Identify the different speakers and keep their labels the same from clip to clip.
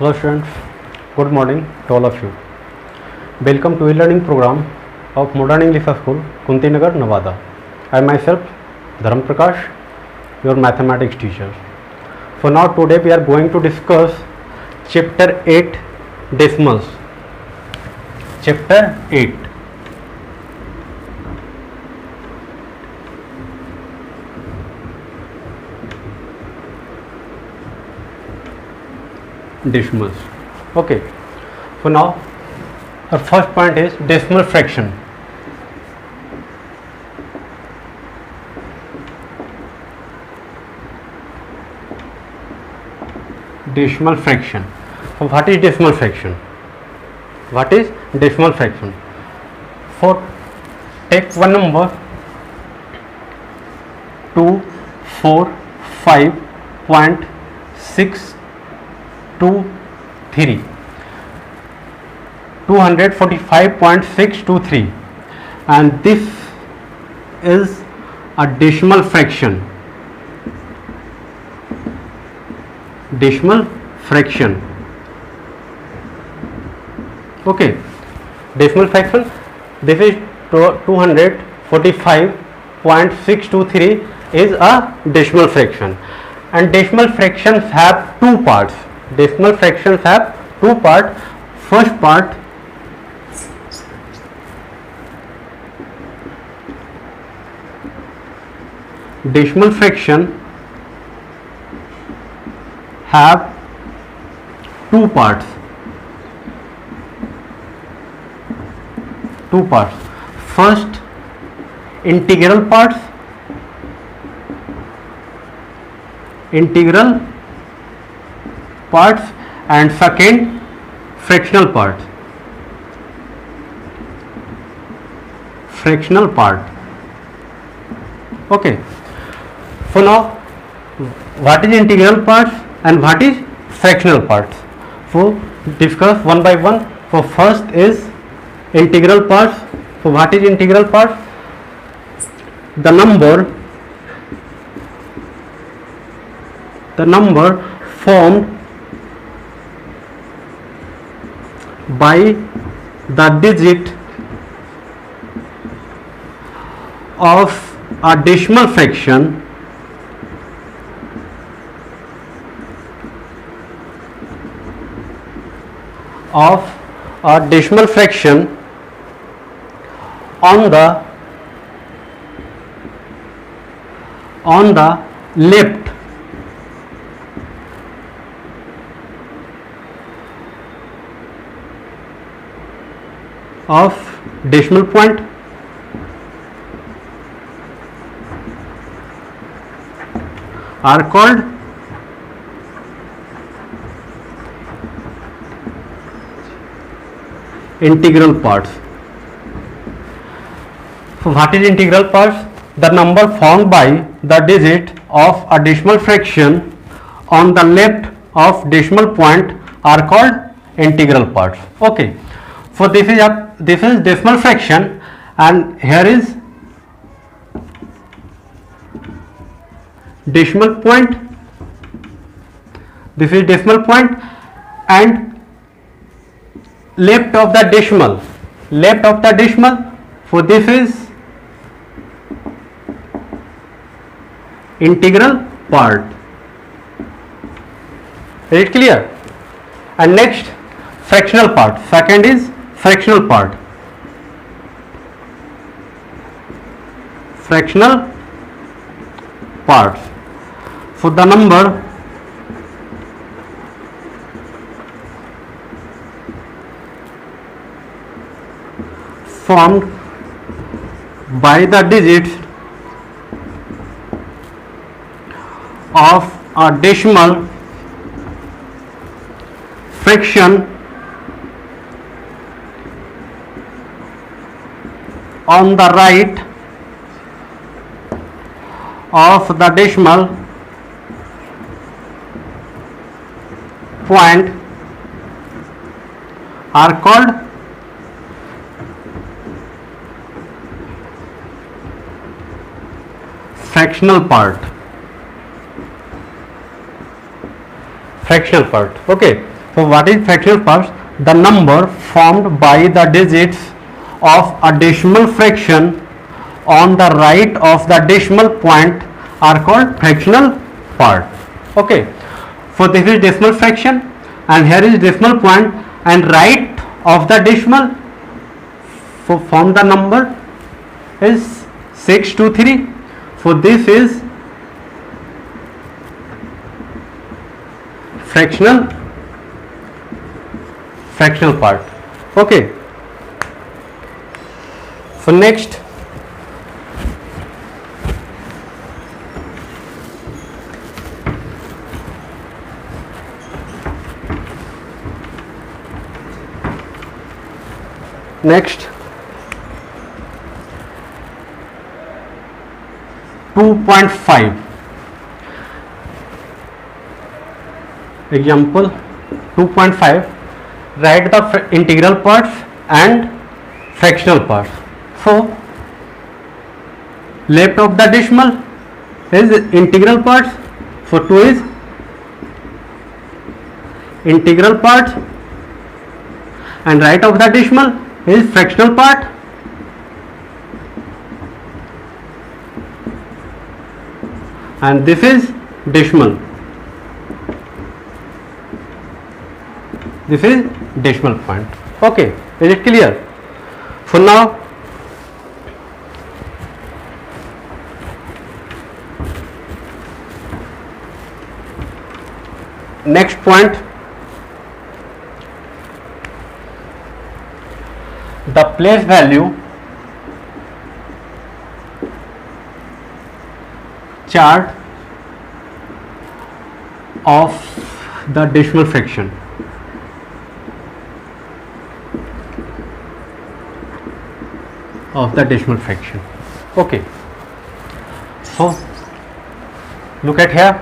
Speaker 1: Hello students, good morning to all of you. Welcome to e-learning program of Modern English School, Kuntinagar, Nevada. I myself, Dharam Prakash, your mathematics teacher. So now today we are going to discuss chapter 8 decimals. Chapter 8. Decimals. Okay, so now our first point is decimal fraction. Decimal fraction. So what is decimal fraction? What is decimal fraction? So take one number 245.623 245.623, and this is a decimal fraction. Decimal fraction. Okay, decimal fraction. This is 245.623 is a decimal fraction, and decimal fractions have two parts. Decimal fractions have two parts. First part, decimal fraction have two parts. First, integral parts. And second, fractional part. Okay, so now what is integral parts and what is fractional parts? So discuss one by one. So first is integral parts. So what is integral parts? The number formed by the digit of a decimal fraction on the left of decimal point are called integral parts. So what is integral parts? The number formed by the digit of a decimal fraction on the left of decimal point are called integral parts. Okay, so this is decimal fraction, and here is decimal point. This is decimal point, and left of the decimal. So this is integral part. Is it clear? And next, fractional part. Second is fractional part. Fractional parts. So the number formed by the digits of a decimal fraction on the right of the decimal point are called fractional part. Okay, So what is fractional parts? The number formed by the digits of a decimal fraction on the right of the decimal point are called fractional part. Okay, so this is decimal fraction and here is decimal point, and right of the decimal form the number is 623. So this is fractional part. Okay, so next, next 2.5 example. 2.5, write the integral parts and fractional parts. So left of the decimal is integral parts, so 2 is integral parts, and right of the decimal is fractional part. And this is decimal. This is decimal point. Okay, is it clear? So now next point, the place value chart of the decimal fraction. Okay, so look at here.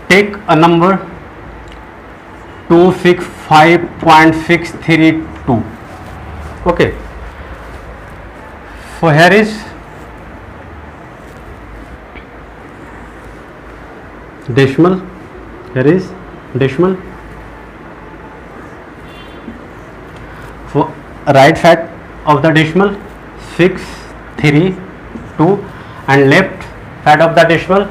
Speaker 1: Take a number 265.632. Okay, so here is decimal, here is decimal. So right side of the decimal 632 and left side of the decimal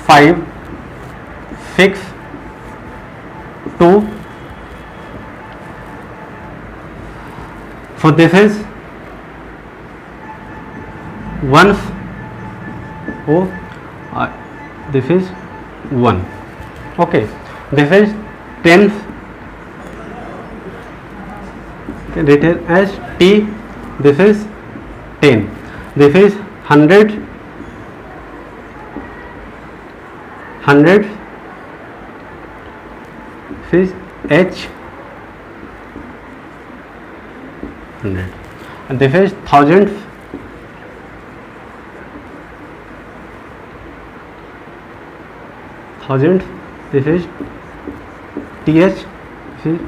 Speaker 1: 562. So this is ones. This is 1. Okay, this is tenth, written as T. This is 10. This is 100. This is H. 100. And this is thousands. This is TH. This is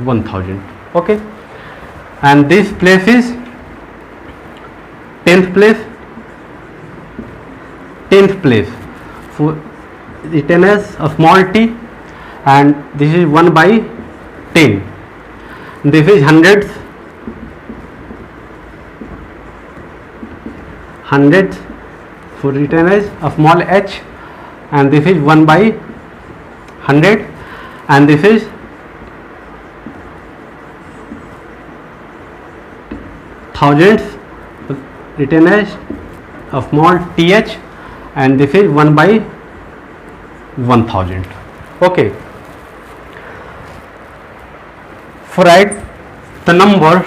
Speaker 1: 1000. Okay, and this place is 10th place. So written as a small t, and this is 1 by 10. This is hundredth. So written as a small h, and this is 1 by 100, and this is thousands, written as a small th, and this is 1 by 1000. Okay, so write the number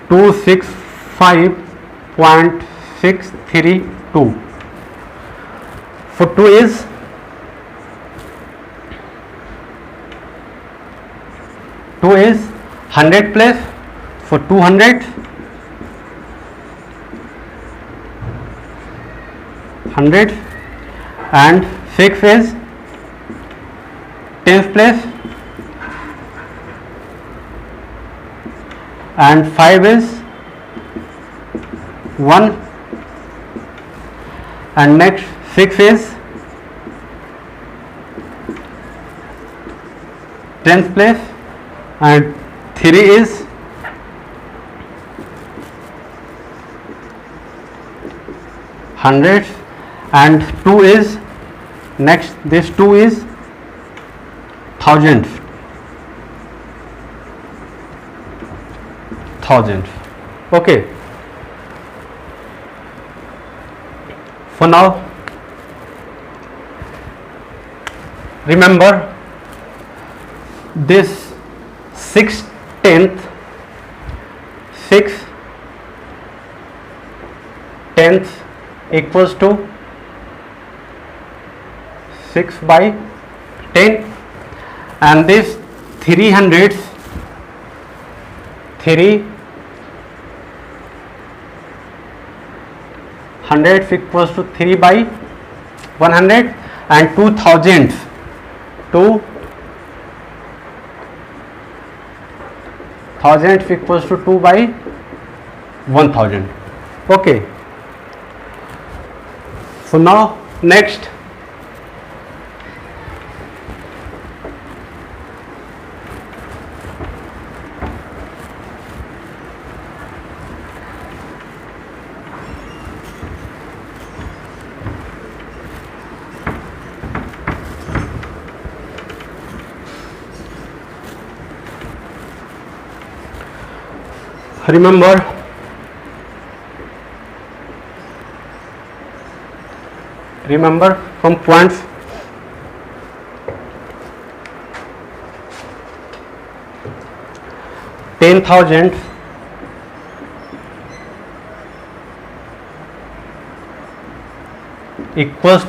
Speaker 1: 265.632. So 2 is 100 place, for 200, 100, and 6 is 10th place, and 5 is 1, and next 6 is 10th place, and 3 is 100, and 2 is next, this 2 is 1000. Okay. For now, remember this 6 tenth equals to 6 by 10, and this 300 equals to 3 by 100, and 2000 equals to 2 by 1000. Okay. So now next, remember from points $10,000 equals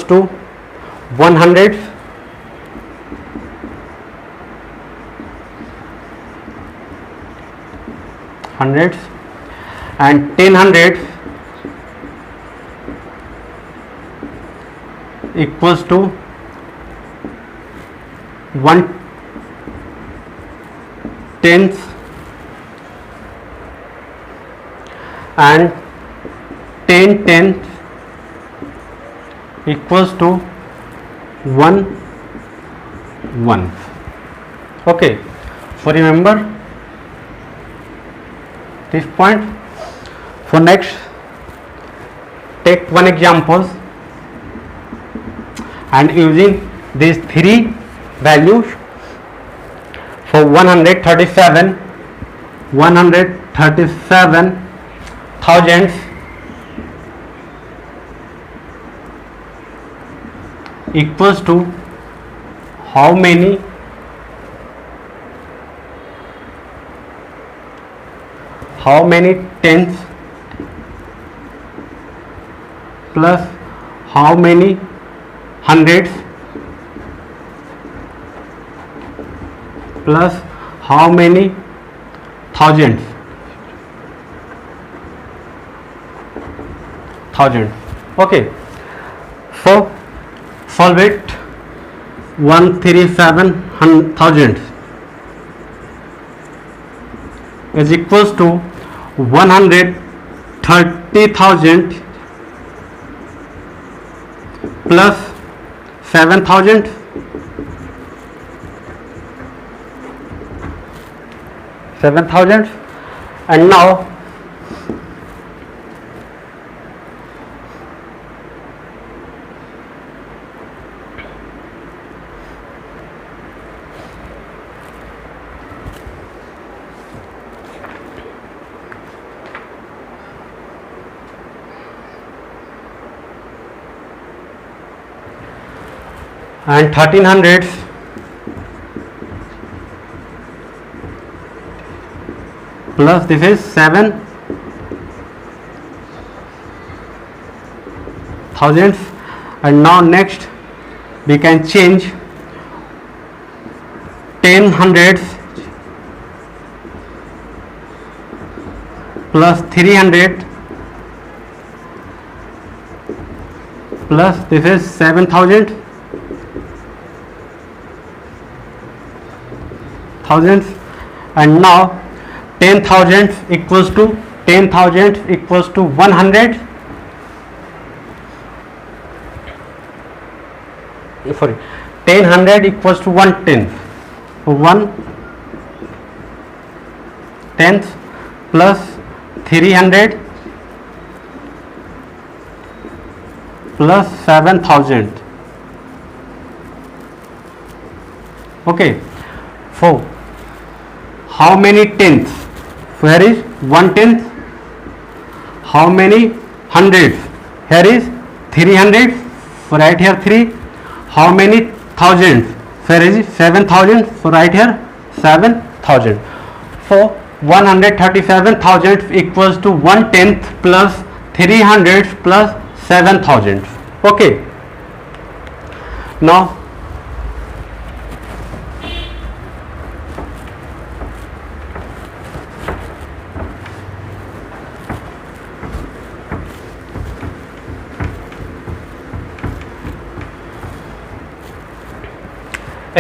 Speaker 1: to 100 hundreds, and 10 equals to 1/10, and 10 equals to 1/1. Okay, so remember this point. For next, take one example, and using these three values for 137 thousands equals to how many tens plus how many hundreds plus how many thousands. Okay, so solve it. 137,000 is equals to 130,000 plus 7,000 and now and 1300 plus this is 7,000, and now next we can change 10 hundreds plus 300 plus this is 7,000 thousands, and now 10,000 equals to 100. Sorry, 10 equals to 1/10. 1/10 plus 300 plus 7,000. Okay, so how many tenths? Here is 1/10. How many hundreds? Here is 300. So right here 3. How many thousands? Here is 7,000. So right here 7,000. So 137,000 equals to 1/10 plus 300 plus 7,000. Okay. Now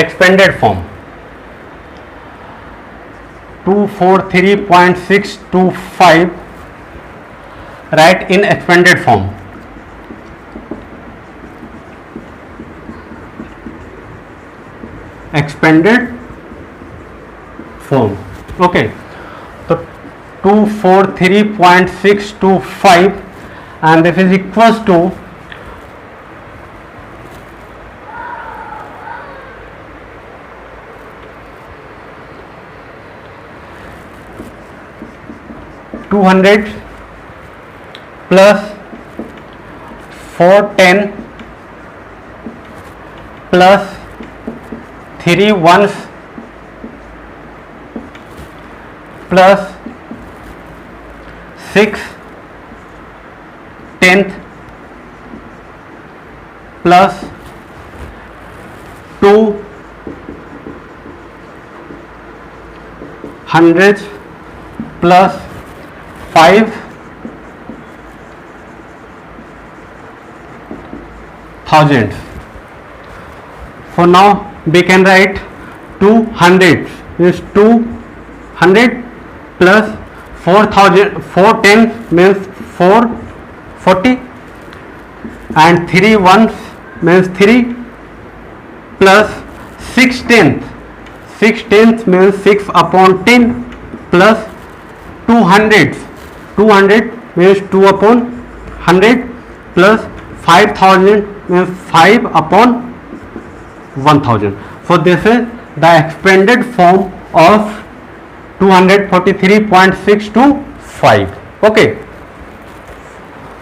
Speaker 1: expanded form. 243.625 write in expanded form. Expanded form. Okay, so 243.625 and this is equals to 200 plus 410 plus 3 ones plus 6 tenth plus 2 hundredths plus 5 thousandths. So now we can write 200 is 200 plus 4,000, 410 means 440 and 3 ones means 3 plus 6 tenth. 6 tenth means 6 upon 10 plus 200. 200 means 2 upon 100 plus 5,000 means 5 upon 1,000. So this is the expanded form of 243.625. Okay.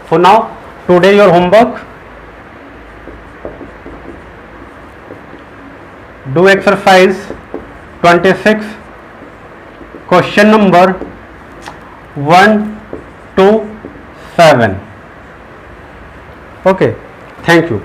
Speaker 1: So now today your homework, do exercise 26, question number 1 to 7. Okay, thank you.